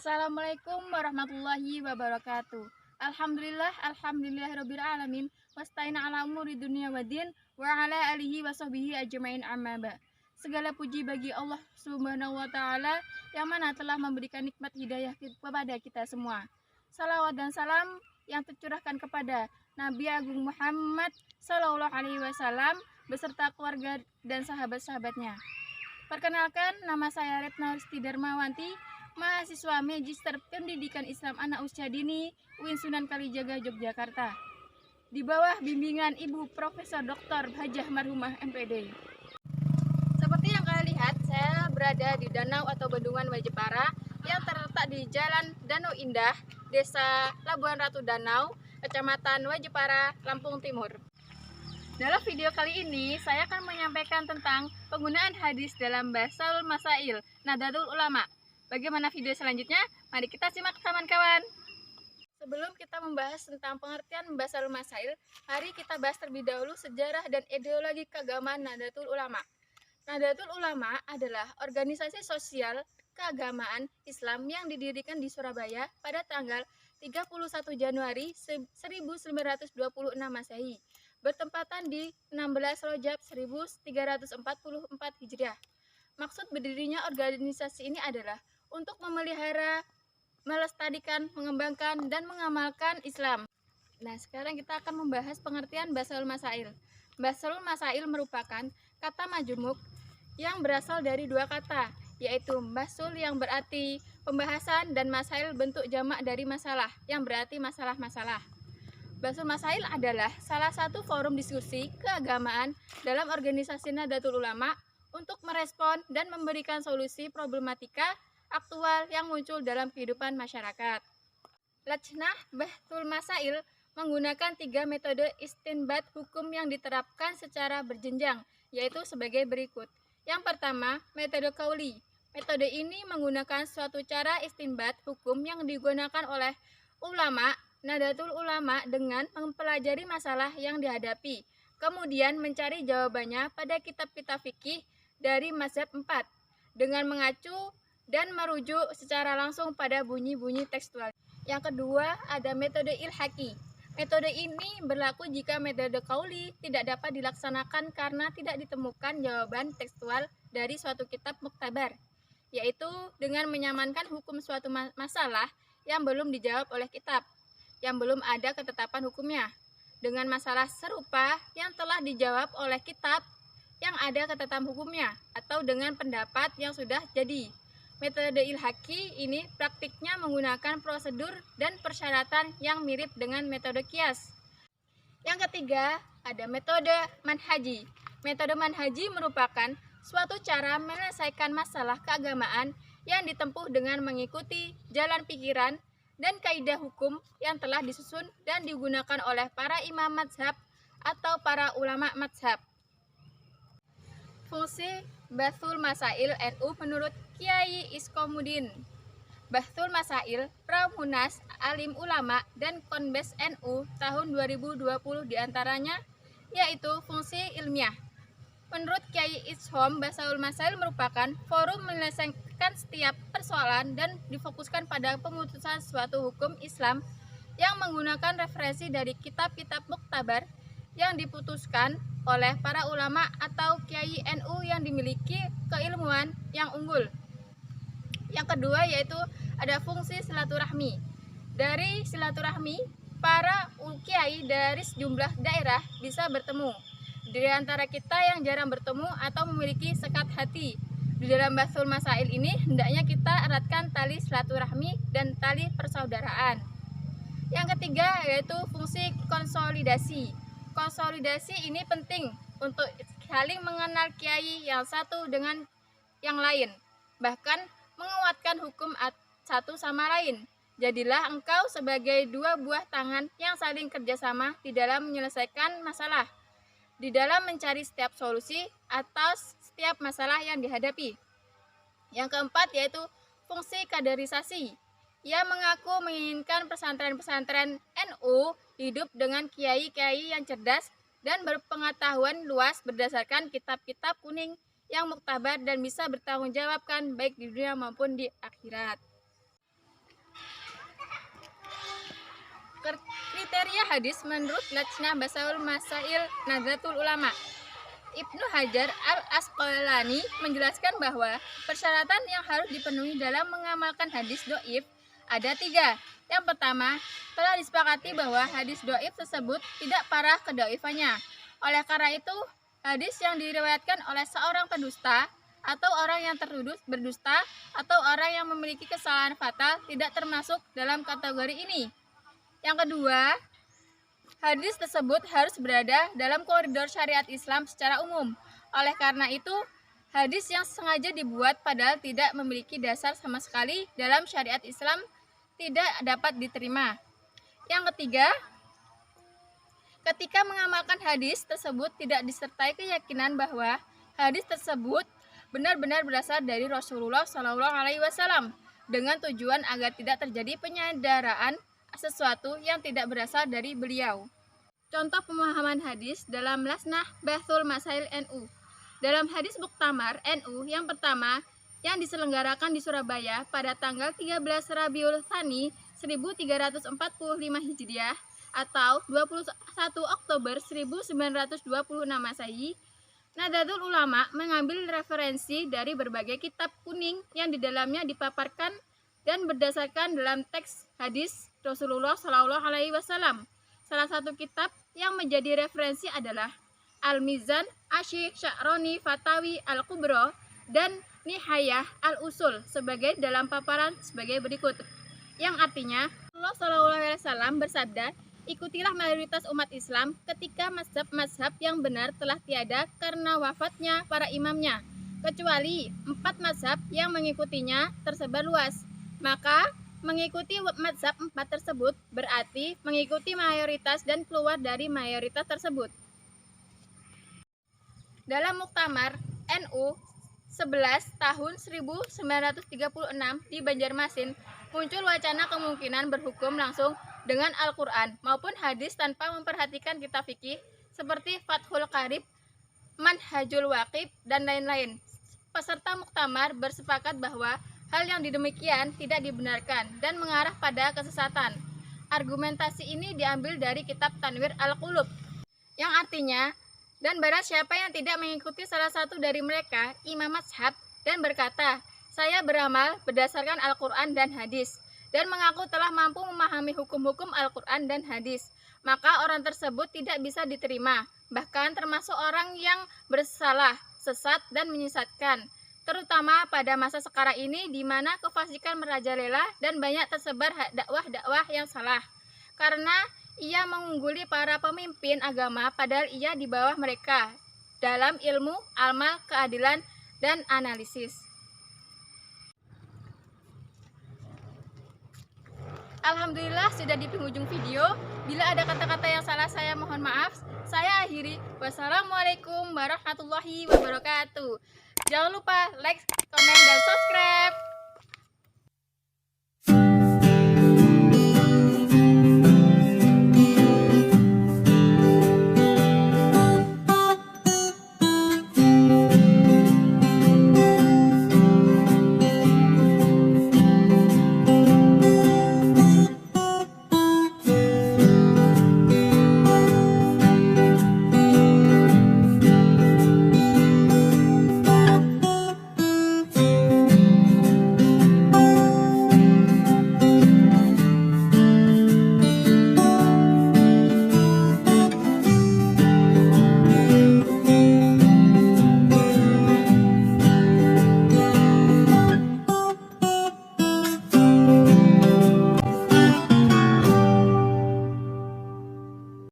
Assalamualaikum warahmatullahi wabarakatuh. Alhamdulillahirabbil alamin. Wasta'in ala umuri dunya waddin wa ala alihi wa sahbihi ajmain amma ba. Segala puji bagi Allah Subhanahu wa taala yang mana telah memberikan nikmat hidayah kepada kita semua. Salawat dan salam yang tercurahkan kepada Nabi Agung Muhammad sallallahu alaihi wasallam beserta keluarga dan sahabat-sahabatnya. Perkenalkan, nama saya Retno Risti Darmawanti, mahasiswa Magister Pendidikan Islam Anak Usia Dini UIN Sunan Kalijaga, Yogyakarta, di bawah bimbingan Ibu Profesor Dr. Hajah Marhumah MPD. Seperti yang kalian lihat, saya berada di danau atau bendungan Wajepara yang terletak di Jalan Danau Indah, Desa Labuan Ratu Danau, Kecamatan Wajepara, Lampung Timur. Dalam video kali ini, saya akan menyampaikan tentang penggunaan hadis dalam Bahasul Masail Nahdlatul Ulama. Bagaimana video selanjutnya? Mari kita simak kawan-kawan. Sebelum kita membahas tentang pengertian Bahasul Masail, mari kita bahas terlebih dahulu sejarah dan ideologi keagamaan Nahdlatul Ulama. Nahdlatul Ulama adalah organisasi sosial keagamaan Islam yang didirikan di Surabaya pada tanggal 31 Januari 1926 Masehi, bertempatan di 16 Rajab 1344 Hijriah. Maksud berdirinya organisasi ini adalah untuk memelihara, melestarikan, mengembangkan, dan mengamalkan Islam. Nah, sekarang kita akan membahas pengertian Bahasul Masail. Bahasul Masail merupakan kata majmuk yang berasal dari dua kata, yaitu basul yang berarti pembahasan dan masail bentuk jamak dari masalah yang berarti masalah-masalah. Bahasul Masail adalah salah satu forum diskusi keagamaan dalam organisasi Nahdlatul Ulama untuk merespon dan memberikan solusi problematika aktual yang muncul dalam kehidupan masyarakat. Lajnah Bahasul Masail menggunakan 3 metode istinbat hukum yang diterapkan secara berjenjang, yaitu sebagai berikut. Yang pertama, metode kauli. Metode ini menggunakan suatu cara istinbat hukum yang digunakan oleh ulama Nahdlatul Ulama dengan mempelajari masalah yang dihadapi, kemudian mencari jawabannya pada kitab-kitab fikih dari mazhab 4 dengan mengacu dan merujuk secara langsung pada bunyi-bunyi tekstual. Yang kedua, ada metode ilhaqi. Metode ini berlaku jika metode kauli tidak dapat dilaksanakan karena tidak ditemukan jawaban tekstual dari suatu kitab muktabar, yaitu dengan menyamankan hukum suatu masalah yang belum dijawab oleh kitab yang belum ada ketetapan hukumnya dengan masalah serupa yang telah dijawab oleh kitab yang ada ketetapan hukumnya atau dengan pendapat yang sudah jadi. Metode ilhaqi ini praktiknya menggunakan prosedur dan persyaratan yang mirip dengan metode qiyas. Yang ketiga, ada metode manhaji. Metode manhaji merupakan suatu cara menyelesaikan masalah keagamaan yang ditempuh dengan mengikuti jalan pikiran dan kaidah hukum yang telah disusun dan digunakan oleh para imam mazhab atau para ulama mazhab. Fungsi Bahasul Masail NU menurut Kiai Iskomuddin. Bahasul Masail Pramunas Alim Ulama dan Konbes NU tahun 2020 diantaranya yaitu fungsi ilmiah. Menurut Kiai Ishom, Bahasul Masail merupakan forum menyelesaikan setiap persoalan dan difokuskan pada pemutusan suatu hukum Islam yang menggunakan referensi dari kitab-kitab muktabar yang diputuskan oleh para ulama atau kiai NU yang dimiliki keilmuan yang unggul. Yang kedua yaitu ada fungsi silaturahmi. Dari silaturahmi, para kiai dari sejumlah daerah bisa bertemu. Di antara kita yang jarang bertemu atau memiliki sekat hati, di dalam Bahasul Masail ini hendaknya kita eratkan tali silaturahmi dan tali persaudaraan. Yang ketiga yaitu fungsi konsolidasi. Konsolidasi ini penting untuk saling mengenal kiai yang satu dengan yang lain, bahkan menguatkan hukum satu sama lain. Jadilah engkau sebagai dua buah tangan yang saling kerjasama di dalam menyelesaikan masalah, di dalam mencari setiap solusi atas setiap masalah yang dihadapi. Yang keempat yaitu fungsi kaderisasi. Ia mengaku menginginkan pesantren-pesantren NU hidup dengan kiai-kiai yang cerdas dan berpengetahuan luas berdasarkan kitab-kitab kuning yang muktabar dan bisa bertanggung jawabkan baik di dunia maupun di akhirat. Kriteria hadis menurut Lajnah Basaul Masail Nahdlatul Ulama. Ibnu Hajar al-Asqalani menjelaskan bahwa persyaratan yang harus dipenuhi dalam mengamalkan hadis do'if ada 3. Yang pertama, telah disepakati bahwa hadis do'if tersebut tidak parah kedo'ifannya. Oleh karena itu, hadis yang diriwayatkan oleh seorang pendusta atau orang yang tertuduh berdusta atau orang yang memiliki kesalahan fatal tidak termasuk dalam kategori ini. Yang kedua, hadis tersebut harus berada dalam koridor syariat Islam secara umum. Oleh karena itu, hadis yang sengaja dibuat padahal tidak memiliki dasar sama sekali dalam syariat Islam tidak dapat diterima. Yang ketiga, ketika mengamalkan hadis tersebut tidak disertai keyakinan bahwa hadis tersebut benar-benar berasal dari Rasulullah SAW dengan tujuan agar tidak terjadi penyandaraan sesuatu yang tidak berasal dari beliau. Contoh pemahaman hadis dalam Lajnah Bahsul Masail NU. Dalam hadis Muktamar NU yang pertama yang diselenggarakan di Surabaya pada tanggal 13 Rabiul Tsani 1345 Hijriah atau 21 Oktober 1926 Masehi, Nahdlatul Ulama mengambil referensi dari berbagai kitab kuning yang di dalamnya dipaparkan dan berdasarkan dalam teks hadis Rasulullah SAW. Salah satu kitab yang menjadi referensi adalah Al-Mizan Asy Sya'rani Fatawi Al-Kubra dan Nihayah Al-Usul sebagai dalam paparan sebagai berikut, yang artinya Rasulullah SAW bersabda, ikutilah mayoritas umat Islam ketika mazhab-mazhab yang benar telah tiada karena wafatnya para imamnya, kecuali 4 mazhab yang mengikutinya tersebar luas. Maka mengikuti mazhab 4 tersebut berarti mengikuti mayoritas dan keluar dari mayoritas tersebut. Dalam Muktamar NU 11 tahun 1936 di Banjarmasin muncul wacana kemungkinan berhukum langsung dengan Al-Quran maupun hadis tanpa memperhatikan kitab fikih seperti Fathul Qarib, Manhajul Waqif, dan lain-lain. Peserta muktamar bersepakat bahwa hal yang demikian tidak dibenarkan dan mengarah pada kesesatan. Argumentasi ini diambil dari kitab Tanwir Al-Qulub, yang artinya, dan barang siapa yang tidak mengikuti salah satu dari mereka, imam mazhab, dan berkata, saya beramal berdasarkan Al-Quran dan hadis, dan mengaku telah mampu memahami hukum-hukum Al-Quran dan hadis, maka orang tersebut tidak bisa diterima, bahkan termasuk orang yang bersalah, sesat, dan menyesatkan, terutama pada masa sekarang ini di mana kefasikan merajalela dan banyak tersebar dakwah-dakwah yang salah, karena ia mengungguli para pemimpin agama padahal ia di bawah mereka dalam ilmu, amal, keadilan, dan analisis. Alhamdulillah sudah di penghujung video. Bila ada kata-kata yang salah saya mohon maaf. Saya akhiri. Wassalamualaikum warahmatullahi wabarakatuh. Jangan lupa like, komen, dan subscribe.